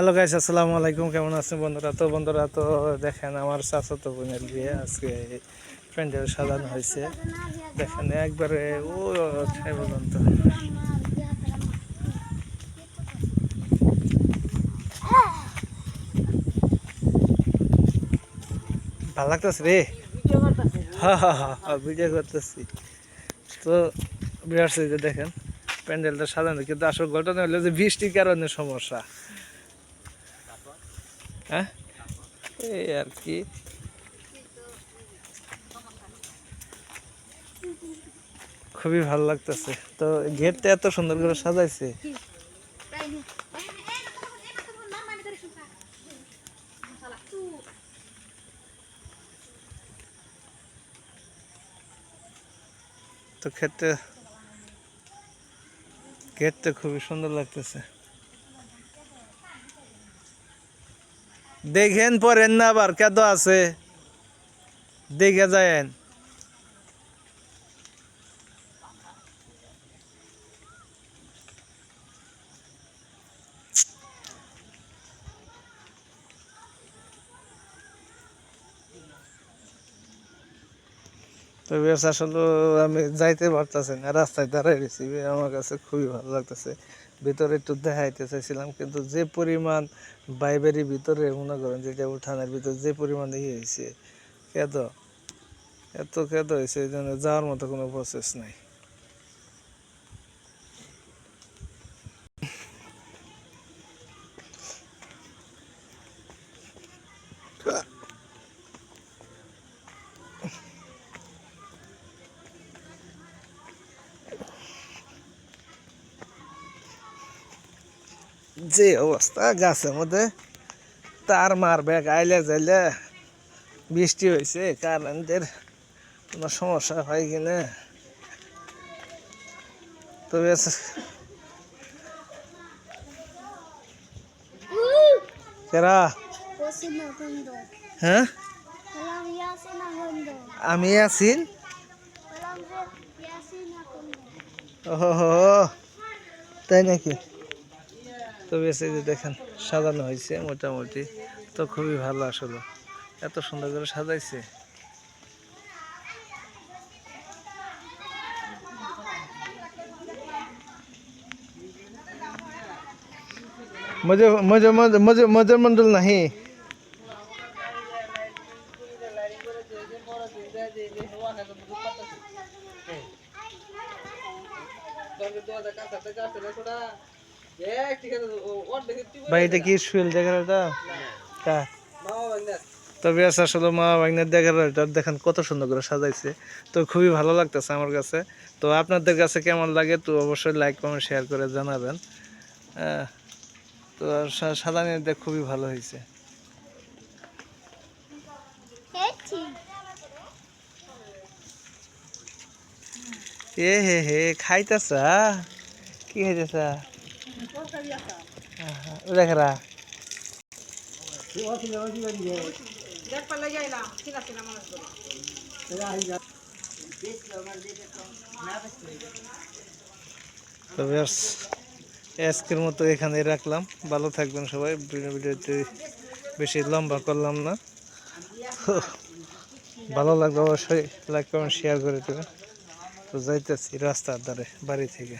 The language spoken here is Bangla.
হ্যালো গাইস, আসসালামু আলাইকুম। কেমন আছেন বন্ধুরা? তো দেখেন, আমার চাচাতো বোনের বিয়ে আজকে প্যান্ডেল সাজানো হয়েছে। দেখেন একবারে ও ঠাই পর্যন্ত ভালো লাগতেছে রে। হ্যাঁ, ভিডিও করতেছি। তো বিরাট যে দেখেন প্যান্ডেলটা সাজানো, কিন্তু আসল ঘটনা হলো যে বৃষ্টির কারণে সমস্যা। হ্যাঁ, এই আর কি। খুবই ভালো লাগতেছে। তো গেটটা এত সুন্দর করে সাজাইছে। তো গেটটা খুবই সুন্দর লাগতেছে। দেখেন পরেন না, আবার কেদ আছে দেখে যায়েন। তো বেশ, আসলে আমি যাইতে পারতেছি না, রাস্তায় দাঁড়াই রয়েছি। আমার কাছে খুবই ভালো লাগতেছে। ভিতরে একটু দেখাইতে চাইছিলাম, কিন্তু যে পরিমাণ বাইবেরি ভিতরে মনে করেন যেটা উঠানের ভিতরে যে পরিমাণ ইয়ে হয়েছে, কেদ এত কেদ হয়েছে, এই জন্য যাওয়ার মতো কোনো প্রসেস নাই। যে অবস্থা গাছের মধ্যে তার মারবে, গাইলে যাইলে বৃষ্টি হয়েছে, কারেন্টের কোনো সমস্যা হয় কিনা। তবে কেরা হ্যাঁ, আমি আছি। ওহো, তাই নাকি? তো বেশ, এই যে দেখেন সাজানো হয়েছে মোটামুটি। তো খুবই ভালো, আসলে এত সুন্দর করে সাজাইছে। মজর মন্ডল নাহি। ভাই, এটা কি শুয়েল দেখার? এটা তবে আসলে মা ভাগ্নের দেখার দেখেন কত সুন্দর করে সাজাইছে। তো খুবই ভালো লাগতেছে আমার কাছে। তো আপনাদের কাছে কেমন লাগে তো অবশ্যই লাইক কমেন্ট শেয়ার করে জানাবেন। তো সাজানো দেখ খুবই ভালো হয়েছে। এ হে হে, খাইতেছা? কি খাইতেছা? দেখরা তবে আজকের মতো এখানে রাখলাম। ভালো থাকবেন সবাই। ভিডিওতে বেশি লম্বা করলাম না। ভালো লাগবে অবশ্যই লাইক কমেন্ট শেয়ার করে দেবেন। তো যাইতেছি রাস্তার ধারে বাড়ি থেকে।